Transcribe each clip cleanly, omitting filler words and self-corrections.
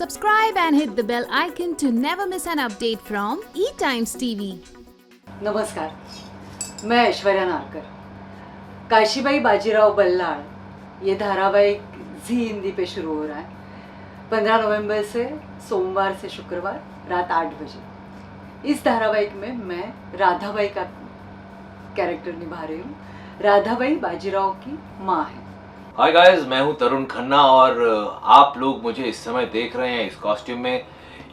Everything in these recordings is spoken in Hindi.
Subscribe and hit the bell icon to never miss an update from E-Times TV. नमस्कार, मैं ऐश्वर्या नारकर। काशीबाई बाजीराव बल्लाळ ये धारावाहिक जी हिंदी पे शुरू हो रहा है 15 नवंबर से सोमवार से शुक्रवार रात 8 बजे। इस धारावाहिक में मैं राधाबाई का कैरेक्टर निभा रही हूँ। राधाबाई बाजीराव की माँ है। हाय गाइस, मैं हूं तरुण खन्ना और आप लोग मुझे इस समय देख रहे हैं इस कॉस्ट्यूम में।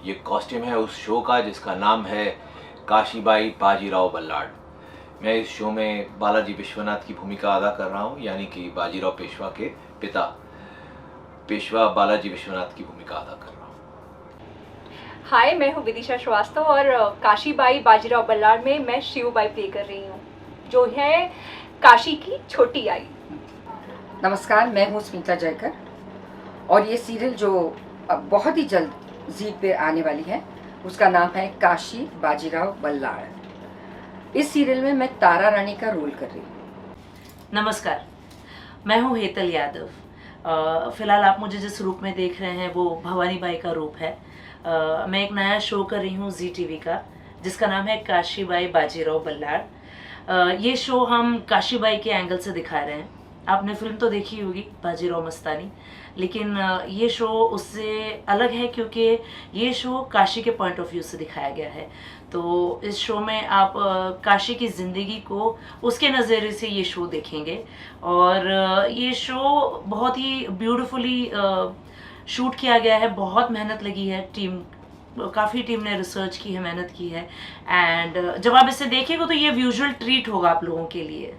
ये कॉस्ट्यूम है उस शो का जिसका नाम है काशीबाई बाजीराव बल्लाळ। मैं इस शो में बालाजी विश्वनाथ की भूमिका अदा कर रहा हूं, यानी कि बाजीराव पेशवा के पिता पेशवा बालाजी विश्वनाथ की भूमिका अदा कर रहा हूं। हाय, मैं हूँ विदिशा श्रीवास्तव और काशीबाई बाजीराव बल्लाळ में मैं शिवबाई प्ले कर रही हूँ, जो है काशी की छोटी आई। नमस्कार, मैं हूँ स्मिता जयकर और ये सीरियल जो बहुत ही जल्द जी पे आने वाली है उसका नाम है काशी बाजीराव बल्लाळ। इस सीरियल में मैं तारा रानी का रोल कर रही हूँ। नमस्कार, मैं हूँ हेतल यादव। फिलहाल आप मुझे जिस रूप में देख रहे हैं वो भवानी बाई का रूप है। मैं एक नया शो कर रही हूँ जी टीवी का जिसका नाम है काशीबाई बाजीराव बल्लाळ। ये शो हम काशीबाई के एंगल से दिखा रहे हैं। आपने फिल्म तो देखी होगी बाजीराव मस्तानी, लेकिन ये शो उससे अलग है क्योंकि ये शो काशी के पॉइंट ऑफ व्यू से दिखाया गया है। तो इस शो में आप काशी की ज़िंदगी को उसके नज़रिए से ये शो देखेंगे और ये शो बहुत ही ब्यूटीफुली शूट किया गया है। बहुत मेहनत लगी है, काफ़ी टीम ने रिसर्च की है, मेहनत की है। एंड जब आप इसे देखेंगे तो ये विजुअल ट्रीट होगा आप लोगों के लिए।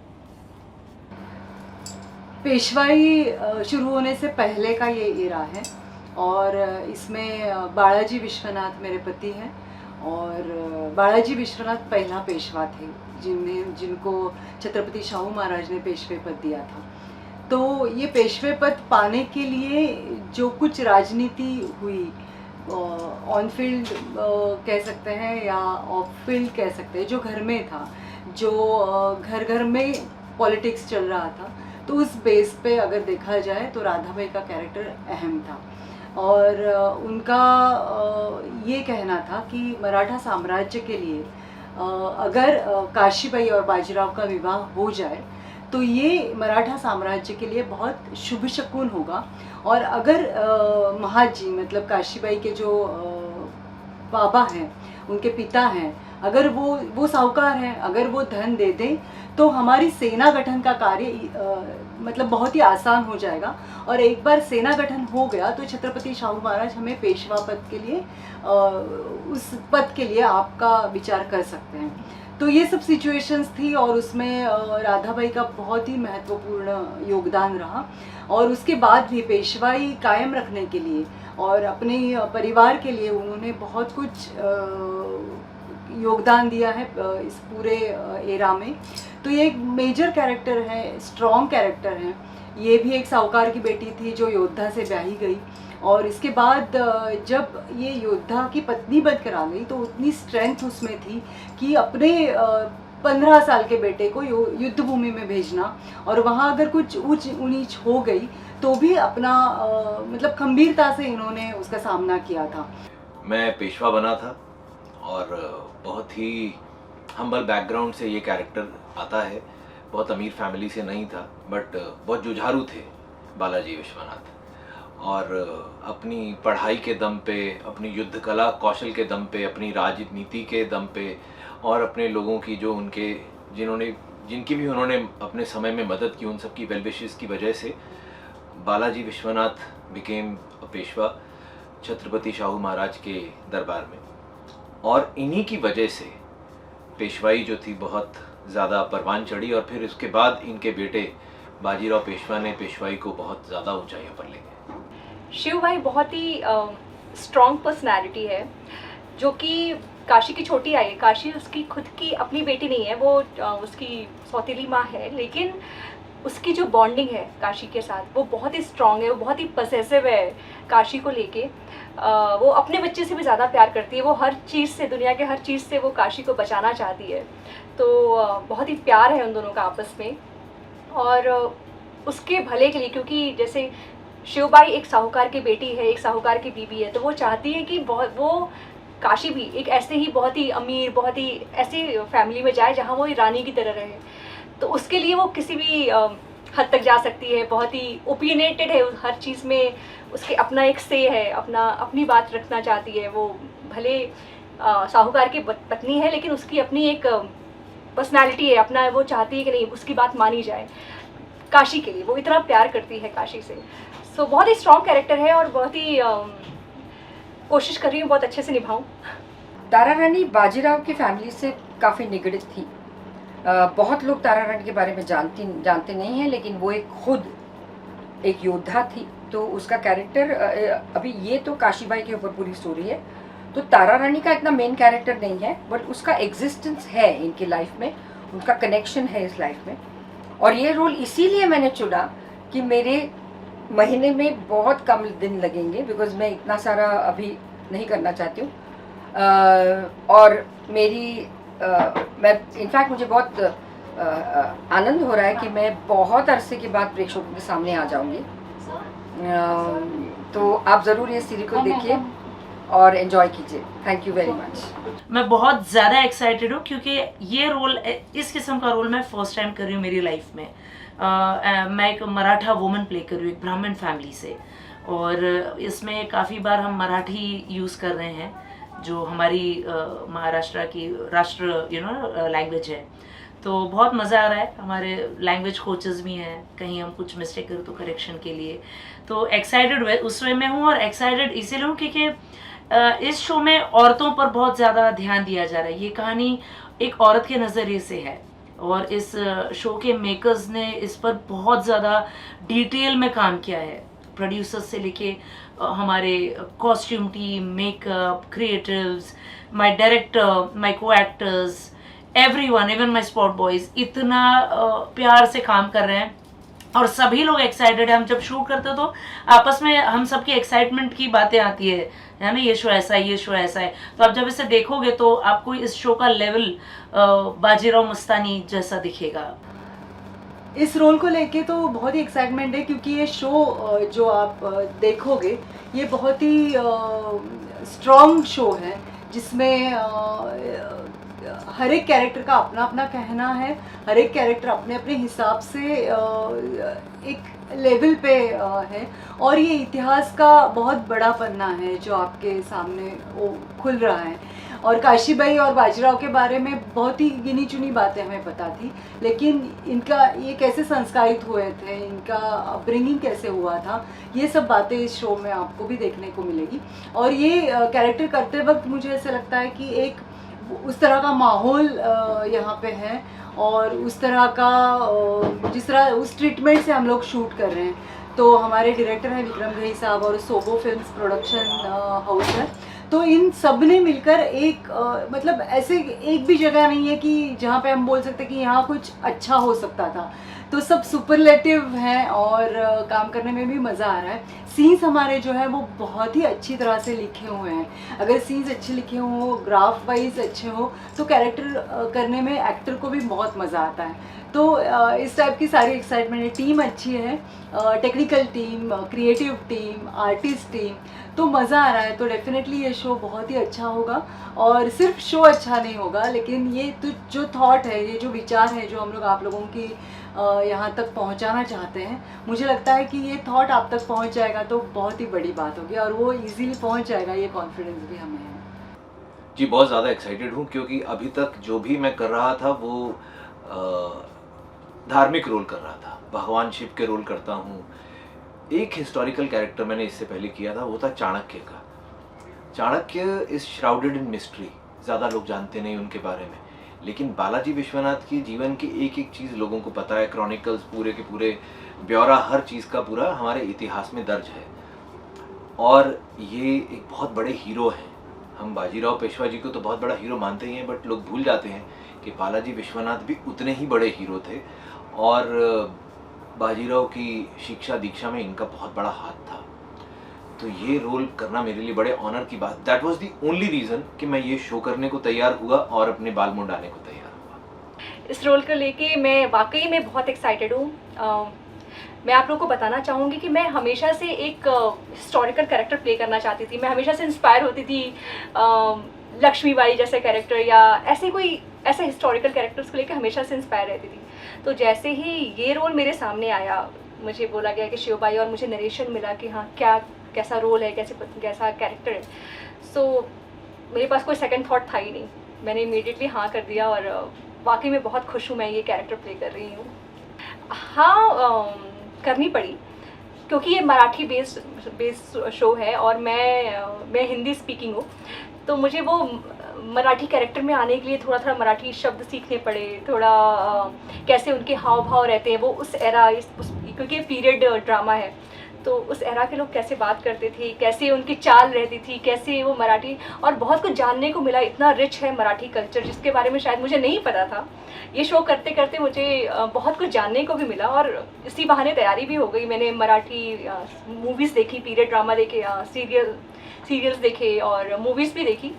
पेशवाई शुरू होने से पहले का ये इरा है और इसमें बालाजी विश्वनाथ मेरे पति हैं और बालाजी विश्वनाथ पहला पेशवा थे जिनको छत्रपति शाहू महाराज ने पेशवे पद दिया था। तो ये पेशवे पद पाने के लिए जो कुछ राजनीति हुई, ऑन फील्ड कह सकते हैं या ऑफ फील्ड कह सकते हैं, जो घर में था, जो घर घर में पॉलिटिक्स चल रहा था, तो उस बेस पे अगर देखा जाए तो राधाबाई का कैरेक्टर अहम था। और उनका ये कहना था कि मराठा साम्राज्य के लिए अगर काशीबाई और बाजीराव का विवाह हो जाए तो ये मराठा साम्राज्य के लिए बहुत शुभ शकुन होगा। और अगर महाजी मतलब काशीबाई के जो बाबा हैं, उनके पिता हैं, अगर वो साहूकार हैं, अगर वो धन दे दें तो हमारी सेना गठन का कार्य मतलब बहुत ही आसान हो जाएगा। और एक बार सेना गठन हो गया तो छत्रपति शाहू महाराज हमें पेशवा पद के लिए उस पद के लिए आपका विचार कर सकते हैं। तो ये सब सिचुएशंस थी और उसमें राधाबाई का बहुत ही महत्वपूर्ण योगदान रहा। और उसके बाद भी पेशवाई कायम रखने के लिए और अपने परिवार के लिए उन्होंने बहुत कुछ योगदान दिया है इस पूरे एरा में। तो ये एक मेजर कैरेक्टर है, स्ट्रॉन्ग कैरेक्टर है। ये भी एक साहूकार की बेटी थी जो योद्धा से ब्याही गई और इसके बाद जब ये योद्धा की पत्नी बनकर आ गई तो उतनी स्ट्रेंथ उसमें थी कि अपने 15 साल के बेटे को युद्ध भूमि में भेजना और वहाँ अगर कुछ ऊंच नीच हो गई तो भी अपना मतलब खंभीरता से इन्होंने उसका सामना किया था। मैं पेशवा बना था और बहुत ही हम्बल बैकग्राउंड से ये कैरेक्टर आता है। बहुत अमीर फैमिली से नहीं था, बट बहुत जुझारू थे बालाजी विश्वनाथ और अपनी पढ़ाई के दम पे, अपनी युद्ध कला कौशल के दम पे, अपनी राजनीति के दम पे और अपने लोगों की जो जिनकी भी उन्होंने अपने समय में मदद की, उन सब की वेल विशेस की वजह से बालाजी विश्वनाथ बिकेम पेशवा छत्रपति शाहू महाराज के दरबार में। और इन्हीं की वजह से पेशवाई जो थी बहुत ज़्यादा परवान चढ़ी और फिर उसके बाद इनके बेटे बाजीराव पेशवा ने पेशवाई को बहुत ज़्यादा ऊंचाइयों पर ले गए। शिवबाई बहुत ही स्ट्रॉन्ग पर्सनैलिटी है जो कि काशी की छोटी आई है। काशी उसकी खुद की अपनी बेटी नहीं है, वो उसकी सौतेली माँ है, लेकिन उसकी जो बॉन्डिंग है काशी के साथ वो बहुत ही स्ट्रॉन्ग है। वो बहुत ही पसेसिव है काशी को लेके। वो अपने बच्चे से भी ज़्यादा प्यार करती है। वो हर चीज़ से, दुनिया के हर चीज़ से वो काशी को बचाना चाहती है। तो बहुत ही प्यार है उन दोनों का आपस में और उसके भले के लिए, क्योंकि जैसे शिवबाई एक साहूकार की बेटी है, एक साहूकार की बीवी है, तो वो चाहती है कि बहुत वो काशी भी एक ऐसे ही बहुत ही अमीर, बहुत ही ऐसी फैमिली में जाए जहाँ वो रानी की तरह रहे। तो उसके लिए वो किसी भी हद तक जा सकती है, बहुत ही ओपिनियटेड है हर चीज़ में, उसके अपना एक से है, अपनी बात रखना चाहती है। वो भले साहूकार की पत्नी है, लेकिन उसकी अपनी एक पर्सनालिटी है, अपना वो चाहती है कि नहीं उसकी बात मानी जाए। काशी के लिए वो इतना प्यार करती है काशी से। सो बहुत ही स्ट्रॉन्ग कैरेक्टर है और बहुत ही कोशिश कर रही हूँ बहुत अच्छे से निभाऊँ। तारा रानी बाजीराव की फैमिली से काफ़ी निगड़ित थी। बहुत लोग तारा रानी के बारे में जानते नहीं हैं, लेकिन वो खुद एक योद्धा थी। तो उसका कैरेक्टर अभी ये तो काशीबाई के ऊपर पूरी स्टोरी है, तो तारा रानी का इतना मेन कैरेक्टर नहीं है, बट उसका एग्जिस्टेंस है इनकी लाइफ में, उनका कनेक्शन है इस लाइफ में। और ये रोल इसीलिए मैंने चुना कि मेरे महीने में बहुत कम दिन लगेंगे, बिकॉज मैं इतना सारा अभी नहीं करना चाहती हूँ। और मैं इनफैक्ट मुझे बहुत आनंद हो रहा है कि मैं बहुत अरसे के बाद प्रेक्षकों के सामने आ जाऊंगी। तो आप ज़रूर ये सीरीज को देखिए और एंजॉय कीजिए। Thank you very much. मैं बहुत ज़्यादा एक्साइटेड हूँ क्योंकि ये रोल, इस किस्म का रोल मैं फर्स्ट टाइम कर रही हूँ मेरी लाइफ में। मैं एक मराठा वुमन प्ले कर रही हूँ, एक ब्राह्मण फैमिली से, और इसमें काफ़ी बार हम मराठी यूज़ कर रहे हैं जो हमारी महाराष्ट्र की राष्ट्र लैंग्वेज है। तो बहुत मज़ा आ रहा है। हमारे लैंग्वेज कोचेस भी हैं, कहीं हम कुछ मिस्टेक करें तो करेक्शन के लिए। तो एक्साइटेड उस वे में हूँ, और एक्साइटेड इसीलिए हूँ क्योंकि इस शो में औरतों पर बहुत ज़्यादा ध्यान दिया जा रहा है। ये कहानी एक औरत के नज़रिए से है, और इस शो के मेकर्स ने इस पर बहुत ज़्यादा डिटेल में काम किया है। प्रोड्यूसर्स से लेके हमारे costume team, makeup, creatives, my director, my co actors, everyone, even my spot boys इतना प्यार से काम कर रहे हैं, और सभी लोग एक्साइटेड हैं। हम जब शूट करते हो तो आपस में हम सबकी एक्साइटमेंट की बातें आती है ना, ये शो ऐसा है, ये शो ऐसा है। तो आप जब इसे देखोगे तो आपको इस शो का लेवल बाजीराव मस्तानी जैसा दिखेगा। इस रोल को लेके तो बहुत ही एक्साइटमेंट है, क्योंकि ये शो जो आप देखोगे ये बहुत ही स्ट्रॉन्ग शो है, जिसमें हर एक कैरेक्टर का अपना अपना कहना है, हर एक कैरेक्टर अपने अपने हिसाब से एक लेवल पे है, और ये इतिहास का बहुत बड़ा पन्ना है जो आपके सामने वो खुल रहा है। और काशीबाई और बाजीराव के बारे में बहुत ही गिनी चुनी बातें हमें पता थी, लेकिन इनका ये कैसे संस्कारित हुए थे, इनका अपब्रिंगिंग कैसे हुआ था, ये सब बातें इस शो में आपको भी देखने को मिलेगी। और ये कैरेक्टर करते वक्त मुझे ऐसा लगता है कि एक उस तरह का माहौल यहाँ पे है, और उस तरह का जिस तरह उस ट्रीटमेंट से हम लोग शूट कर रहे हैं। तो हमारे डायरेक्टर हैं विक्रम घई साहब, और सोबो फिल्म्स प्रोडक्शन हाउस है। तो इन सब ने मिलकर एक मतलब ऐसे एक भी जगह नहीं है कि जहाँ पे हम बोल सकते कि यहाँ कुछ अच्छा हो सकता था। तो सब सुपरलेटिव हैं, और काम करने में भी मज़ा आ रहा है। सीन्स हमारे जो है वो बहुत ही अच्छी तरह से लिखे हुए हैं। अगर सीन्स अच्छे लिखे हों, ग्राफ वाइज अच्छे हो, तो कैरेक्टर करने में एक्टर को भी बहुत मज़ा आता है। तो इस टाइप की सारी एक्साइटमेंट है। टीम अच्छी है, technical team, creative team, artist team, तो मज़ा आ रहा है। तो डेफिनेटली ये शो बहुत ही अच्छा होगा। और सिर्फ शो अच्छा नहीं होगा, लेकिन ये तो जो थॉट है, ये जो विचार है जो हम लोग आप लोगों की यहाँ तक पहुँचाना चाहते हैं, मुझे लगता है कि ये थॉट आप तक पहुँच जाएगा तो बहुत ही बड़ी बात होगी, और वो इजीली पहुँच जाएगा, ये कॉन्फिडेंस भी हमें है। जी बहुत ज़्यादा एक्साइटेड हूँ, क्योंकि अभी तक जो भी मैं कर रहा था वो धार्मिक रोल कर रहा था, भगवान शिव के रोल करता हूँ। एक हिस्टोरिकल कैरेक्टर मैंने इससे पहले किया था, वो था चाणक्य का। Chanakya is shrouded in mystery, ज़्यादा लोग जानते नहीं उनके बारे में, लेकिन बालाजी विश्वनाथ की जीवन की एक एक चीज़ लोगों को पता है। क्रॉनिकल्स पूरे के पूरे ब्यौरा, हर चीज़ का पूरा हमारे इतिहास में दर्ज है। और ये एक बहुत बड़े हीरो हैं। हम बाजीराव पेशवा जी को तो बहुत बड़ा हीरो मानते ही हैं, बट लोग भूल जाते हैं कि बालाजी विश्वनाथ भी उतने ही बड़े हीरो थे, और बाजीराव की शिक्षा दीक्षा में इनका बहुत बड़ा हाथ था। तो ये रोल करना मेरे लिए बड़े ऑनर की बात। That was the only reason कि मैं ये शो करने को तैयार हुआ और अपने बाल मुंडाने को तैयार हुआ। इस रोल को लेके मैं वाकई में बहुत एक्साइटेड हूँ। मैं आप लोगों को बताना चाहूँगी कि मैं हमेशा से एक हिस्टोरिकल कैरेक्टर प्ले करना चाहती थी। मैं हमेशा से इंस्पायर होती थी लक्ष्मीबाई जैसे कैरेक्टर या ऐसे हिस्टोरिकल कैरेक्टर्स को लेकर हमेशा से इंस्पायर रहती थी। तो जैसे ही ये रोल मेरे सामने आया, मुझे बोला गया कि शिवबाई, और मुझे नरेशन मिला कि हाँ कैसा रोल है, कैसा कैरेक्टर है, सो मेरे पास कोई सेकंड थॉट था ही नहीं। मैंने इमीडिएटली हाँ कर दिया और वाकई में बहुत खुश हूँ मैं ये कैरेक्टर प्ले कर रही हूँ। हाँ, करनी पड़ी क्योंकि ये मराठी बेस्ड शो है और मैं हिंदी स्पीकिंग हूँ, तो मुझे वो मराठी कैरेक्टर में आने के लिए थोड़ा मराठी शब्द सीखने पड़े, थोड़ा कैसे उनके हाव भाव रहते हैं, वो उस एरा क्योंकि पीरियड ड्रामा है, तो उस एरा के लोग कैसे बात करते थे, कैसे उनकी चाल रहती थी, कैसे वो मराठी, और बहुत कुछ जानने को मिला। इतना रिच है मराठी कल्चर जिसके बारे में शायद मुझे नहीं पता था। ये शो करते करते मुझे बहुत कुछ जानने को भी मिला और इसी बहाने तैयारी भी हो गई। मैंने मराठी मूवीज़ देखी, पीरियड ड्रामा देखे, सीरियल्स देखे और मूवीज़ भी देखी,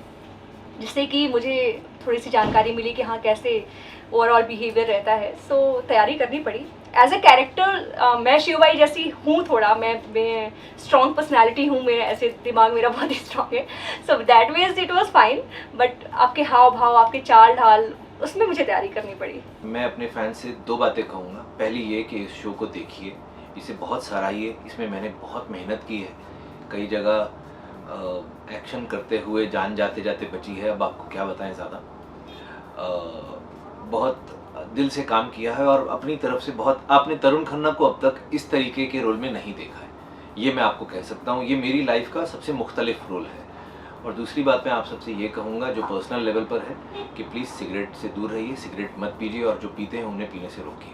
जिससे कि मुझे थोड़ी सी जानकारी मिली कि हाँ कैसे ओवरऑल बिहेवियर रहता है। सो तैयारी करनी पड़ी। एज ए कैरेक्टर मैं शिवबाई जैसी हूँ, थोड़ा मैं स्ट्रॉन्ग पर्सनैलिटी हूँ, मेरा ऐसे दिमाग मेरा बहुत ही स्ट्रॉन्ग है, so that ways it was fine. But आपके हाव भाव, आपके चाल ढाल, उसमें मुझे तैयारी करनी पड़ी। मैं अपने फैन से 2 बातें कहूँगा। पहली ये कि इस शो को देखिए, इसे बहुत सराहिए, इसमें मैंने बहुत मेहनत की है। कई जगह एक्शन करते हुए जान जाते जाते बची है, अब आपको क्या बताएं ज़्यादा। बहुत दिल से काम किया है और अपनी तरफ से बहुत, आपने तरुण खन्ना को अब तक इस तरीके के रोल में नहीं देखा है, ये मैं आपको कह सकता हूँ। ये मेरी लाइफ का सबसे मुख्तलिफ रोल है। और दूसरी बात मैं आप सबसे ये कहूँगा जो पर्सनल लेवल पर है कि प्लीज़ सिगरेट से दूर रहिए, सिगरेट मत पीजिए और जो पीते हैं उन्हें पीने से रोकिए।